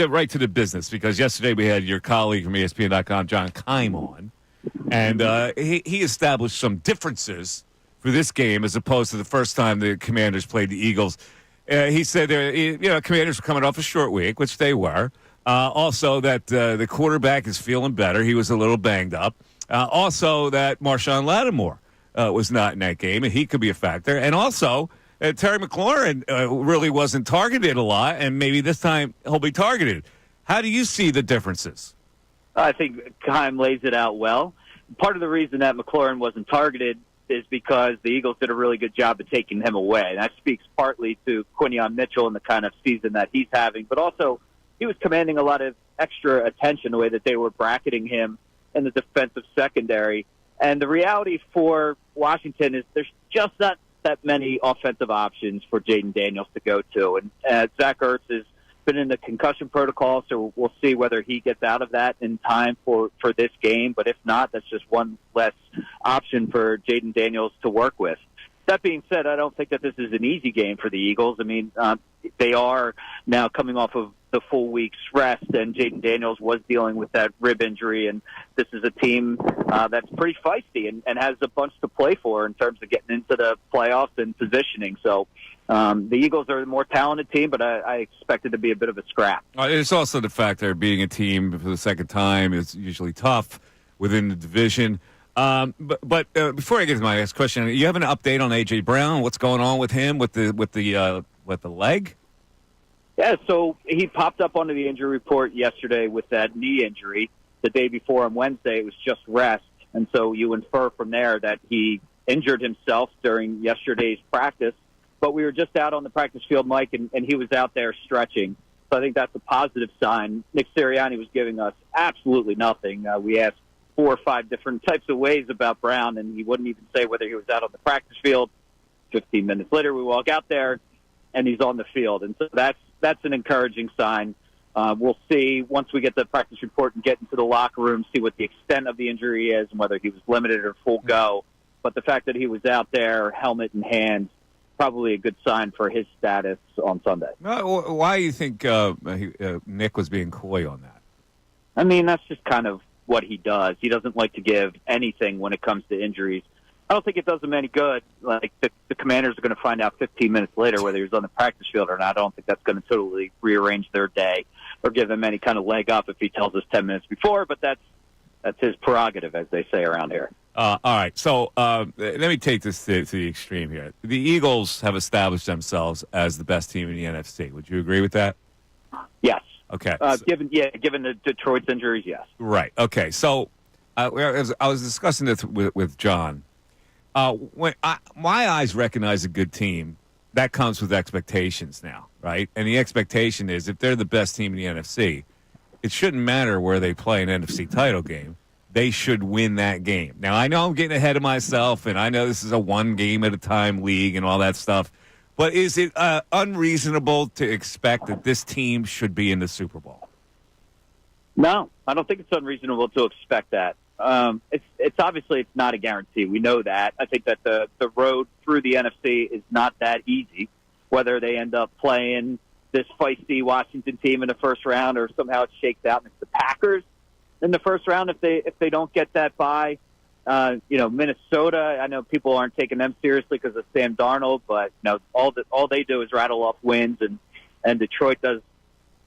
get right to the business, because yesterday we had your colleague from ESPN.com, John Keim, on, and he established some differences for this game as opposed to the first time the Commanders played the Eagles. He said, Commanders were coming off a short week, which they were. Also, that the quarterback is feeling better. He was a little banged up. Also, that Marshon Lattimore was not in that game, and he could be a factor. And also, Terry McLaurin really wasn't targeted a lot, and maybe this time he'll be targeted. How do you see the differences? I think Keim lays it out well. Part of the reason that McLaurin wasn't targeted is because the Eagles did a really good job of taking him away. And that speaks partly to Quinyon Mitchell and the kind of season that he's having, but also he was commanding a lot of extra attention the way that they were bracketing him in the defensive secondary. And the reality for Washington is there's just not that many offensive options for Jaden Daniels to go to. And Zach Ertz has been in the concussion protocol, so we'll see whether he gets out of that in time for this game. But if not, that's just one less option for Jaden Daniels to work with. That being said, I don't think that this is an easy game for the Eagles. I mean, they are now coming off of the full week's rest, and Jaden Daniels was dealing with that rib injury, and this is a team that's pretty feisty and has a bunch to play for in terms of getting into the playoffs and positioning. So the Eagles are a more talented team, but I expect it to be a bit of a scrap. It's also the fact that being a team for the second time is usually tough within the division. But before I get to my next question, you have an update on A.J. Brown? What's going on with him with the leg? Yeah, so he popped up onto the injury report yesterday with that knee injury. The day before on Wednesday, it was just rest. And so you infer from there that he injured himself during yesterday's practice. But we were just out on the practice field, Mike, and he was out there stretching. So I think that's a positive sign. Nick Sirianni was giving us absolutely nothing. We asked 4 or 5 different types of ways about Brown, and he wouldn't even say whether he was out on the practice field. 15 minutes later, we walk out there, and he's on the field. And so that's an encouraging sign. We'll see once we get the practice report and get into the locker room, see what the extent of the injury is and whether he was limited or full go. But the fact that he was out there, helmet in hand, probably a good sign for his status on Sunday. Why do you think Nick was being coy on that? I mean, that's just kind of what he does. He doesn't like to give anything when it comes to injuries. I don't think it does him any good. Like the Commanders are going to find out 15 minutes later whether he was on the practice field or not. I don't think that's going to totally rearrange their day or give them any kind of leg up if he tells us 10 minutes before. But that's his prerogative, as they say around here. All right. So let me take this to the extreme here. The Eagles have established themselves as the best team in the NFC. Would you agree with that? Yes. Okay. Given the Detroit's injuries, yes. Right. Okay. So I was discussing this with John. When my eyes recognize a good team, that comes with expectations now, right? And the expectation is if they're the best team in the NFC, it shouldn't matter where they play an NFC title game. They should win that game. Now, I know I'm getting ahead of myself, and I know this is a one-game-at-a-time league and all that stuff, but is it unreasonable to expect that this team should be in the Super Bowl? No, I don't think it's unreasonable to expect that. It's obviously it's not a guarantee. We know that. I think that the road through the NFC is not that easy, whether they end up playing this feisty Washington team in the first round or somehow it shakes out and it's the Packers in the first round if they don't get that bye. Minnesota, I know people aren't taking them seriously because of Sam Darnold, but all they do is rattle off wins, and Detroit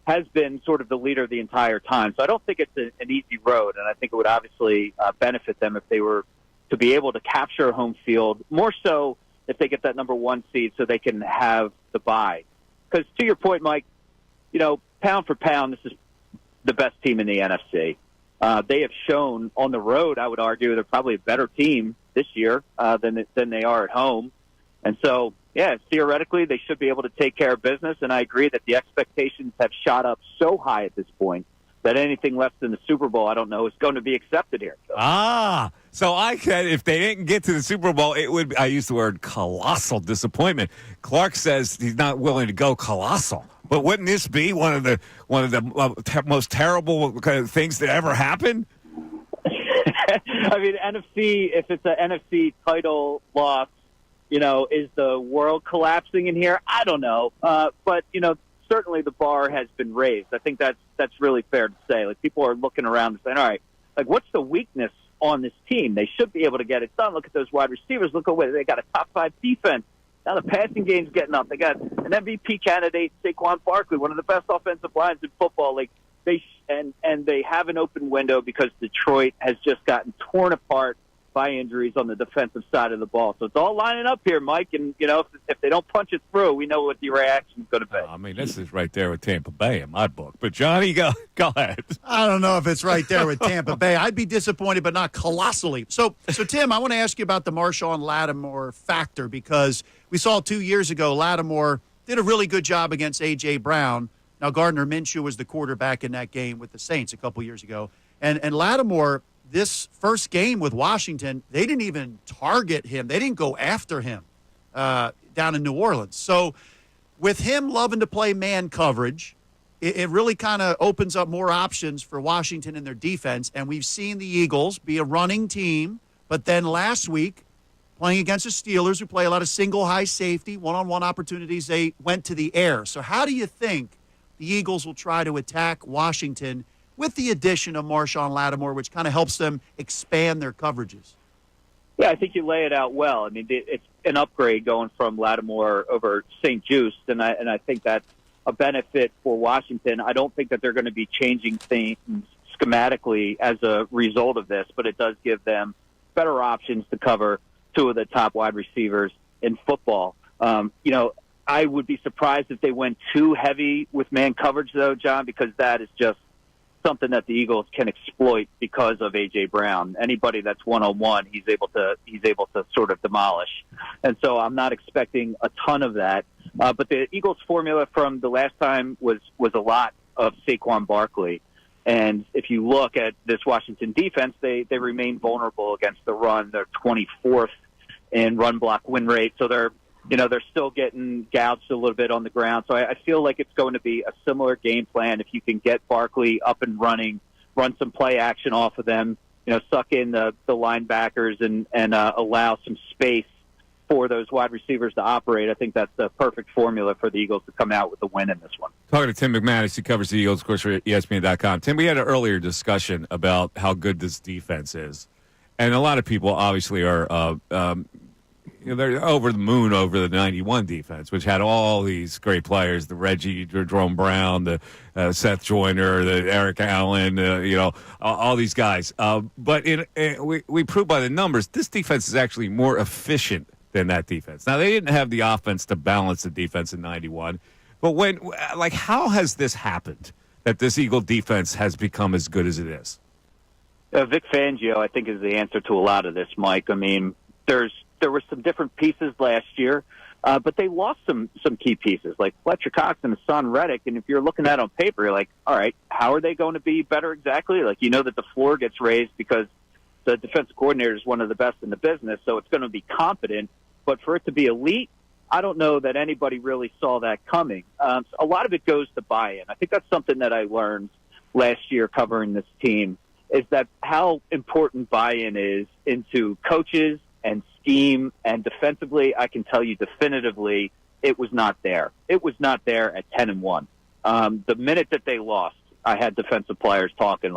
has been sort of the leader the entire time. So I don't think it's an easy road, and I think it would obviously benefit them if they were to be able to capture home field, more so if they get that number 1 seed so they can have the bye. Because to your point, Mike, pound for pound, this is the best team in the NFC. They have shown on the road, I would argue, they're probably a better team this year than they are at home. And so, yeah, theoretically, they should be able to take care of business. And I agree that the expectations have shot up so high at this point that anything less than the Super Bowl, I don't know, is going to be accepted here. So I said if they didn't get to the Super Bowl, it would. I used the word colossal disappointment. Clark says he's not willing to go colossal. But wouldn't this be one of the most terrible things that ever happened? I mean, NFC. If it's an NFC title loss, is the world collapsing in here? I don't know. But certainly the bar has been raised. I think that's really fair to say. Like, people are looking around and saying, all right, like, what's the weakness on this team? They should be able to get it done. Look at those wide receivers. Look away. They got a top 5 defense. Now the passing game's getting up. They got an MVP candidate, Saquon Barkley, one of the best offensive lines in football. Like, and they have an open window because Detroit has just gotten torn apart by injuries on the defensive side of the ball. So it's all lining up here, Mike. And, if they don't punch it through, we know what the reaction is going to be. I mean, this is right there with Tampa Bay in my book. But, Johnny, go ahead. I don't know if it's right there with Tampa Bay. I'd be disappointed, but not colossally. So Tim, I want to ask you about the Marshon Lattimore factor, because we saw 2 years ago Lattimore did a really good job against A.J. Brown. Now, Gardner Minshew was the quarterback in that game with the Saints a couple years ago. And Lattimore, this first game with Washington, they didn't even target him. They didn't go after him down in New Orleans. So with him loving to play man coverage, it really kind of opens up more options for Washington in their defense. And we've seen the Eagles be a running team, but then last week, playing against the Steelers, who play a lot of single high safety, one-on-one opportunities, they went to the air. So how do you think the Eagles will try to attack Washington with the addition of Marshon Lattimore, which kind of helps them expand their coverages? Yeah, I think you lay it out well. I mean, it's an upgrade going from Lattimore over St. Juste, and I think that's a benefit for Washington. I don't think that they're going to be changing things schematically as a result of this, but it does give them better options to cover two of the top wide receivers in football. I would be surprised if they went too heavy with man coverage, though, John, because that is just something that the Eagles can exploit because of A.J. Brown. Anybody that's one-on-one, he's able to sort of demolish. And so I'm not expecting a ton of that. But the Eagles' formula from the last time was a lot of Saquon Barkley. And if you look at this Washington defense, they remain vulnerable against the run. They're 24th in run block win rate. So they're still getting gouged a little bit on the ground. So I feel like it's going to be a similar game plan. If you can get Barkley up and running, run some play action off of them, suck in the linebackers and allow some space for those wide receivers to operate, I think that's the perfect formula for the Eagles to come out with a win in this one. Talking to Tim McManus, who covers the Eagles, of course, for ESPN.com. Tim, we had an earlier discussion about how good this defense is. And a lot of people obviously are they're over the moon over the 91 defense, which had all these great players, the Reggie, Jerome Brown, the Seth Joyner, the Eric Allen, all these guys. But we proved by the numbers, this defense is actually more efficient than that defense. Now, they didn't have the offense to balance the defense in 91. But how has this happened, that this Eagle defense has become as good as it is? Vic Fangio, I think, is the answer to a lot of this, Mike. I mean, there were some different pieces last year, but they lost some key pieces, like Fletcher Cox and Hassan Reddick. And if you're looking at it on paper, you're like, all right, how are they going to be better exactly? Like, that the floor gets raised because the defensive coordinator is one of the best in the business, so it's going to be competent. But for it to be elite, I don't know that anybody really saw that coming. So a lot of it goes to buy-in. I think that's something that I learned last year covering this team, is that how important buy-in is into coaches and scheme, and defensively, I can tell you definitively, it was not there. It was not there at 10-1. The minute that they lost, I had defensive players talking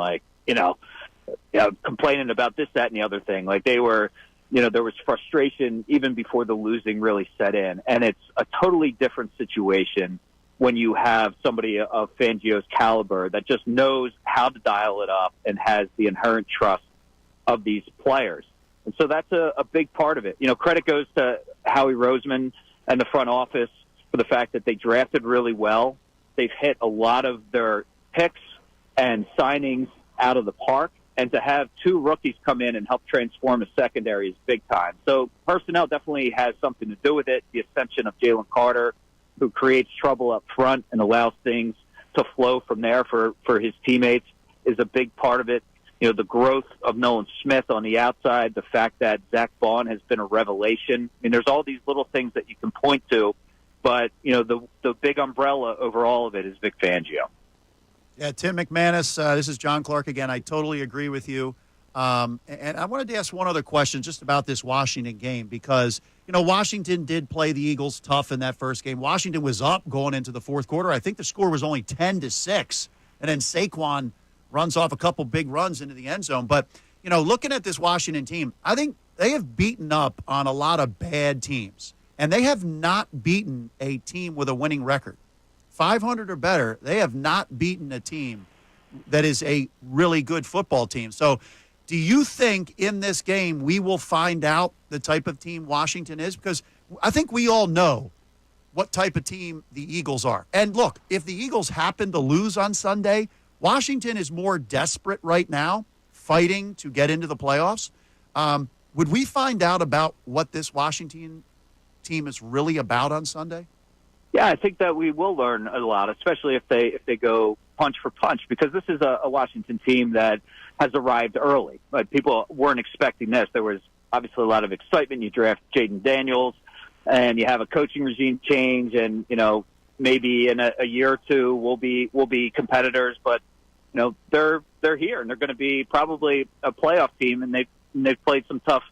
complaining about this, that, and the other thing. Like, they were, there was frustration even before the losing really set in. And it's a totally different situation when you have somebody of Fangio's caliber that just knows how to dial it up and has the inherent trust of these players. And so that's a big part of it. Credit goes to Howie Roseman and the front office for the fact that they drafted really well. They've hit a lot of their picks and signings out of the park. And to have two rookies come in and help transform a secondary is big time. So personnel definitely has something to do with it. The ascension of Jalen Carter, who creates trouble up front and allows things to flow from there for his teammates, is a big part of it. The growth of Nolan Smith on the outside, the fact that Zach Vaughn has been a revelation. I mean, there's all these little things that you can point to, but, the big umbrella over all of it is Vic Fangio. Yeah, Tim McManus, this is John Clark again. I totally agree with you. And I wanted to ask one other question just about this Washington game because, Washington did play the Eagles tough in that first game. Washington was up going into the fourth quarter. I think the score was only 10-6. And then Saquon runs off a couple big runs into the end zone. But, looking at this Washington team, I think they have beaten up on a lot of bad teams. And they have not beaten a team with a winning record. 500 or better, they have not beaten a team that is a really good football team. So do you think in this game we will find out the type of team Washington is? Because I think we all know what type of team the Eagles are. And look, if the Eagles happen to lose on Sunday, Washington is more desperate right now, fighting to get into the playoffs. Would we find out about what this Washington team is really about on Sunday? Yeah, I think that we will learn a lot, especially if they go punch for punch, because this is a Washington team that has arrived early. But people weren't expecting this. There was obviously a lot of excitement. You draft Jaden Daniels, and you have a coaching regime change, and maybe in a year or two we'll be competitors. But they're here, and they're going to be probably a playoff team, and they've played some tough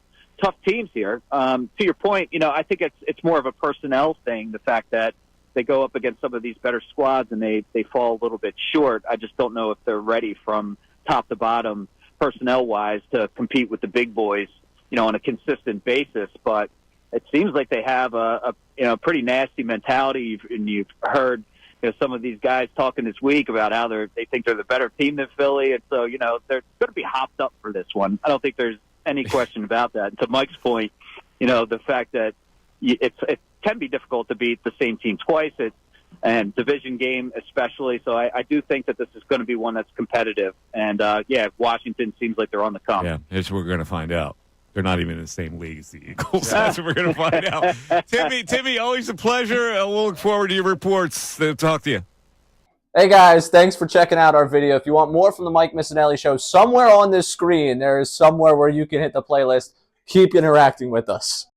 teams here. To your point, I think it's more of a personnel thing. The fact that they go up against some of these better squads and they fall a little bit short. I just don't know if they're ready from top to bottom personnel-wise to compete with the big boys, on a consistent basis. But it seems like they have a pretty nasty mentality. You've heard some of these guys talking this week about how they think they're the better team than Philly, and so they're going to be hopped up for this one. I don't think there's any question about that. And to Mike's point, the fact that it can be difficult to beat the same team twice, and division game especially. So I do think that this is going to be one that's competitive. And, Washington seems like they're on the come. Yeah, that's what we're going to find out. They're not even in the same league as the Eagles. That's what we're going to find out. Timmy, always a pleasure. We'll look forward to your reports. Talk to you. Hey guys, thanks for checking out our video. If you want more from the Mike Missanelli Show, somewhere on this screen there is somewhere where you can hit the playlist. Keep interacting with us.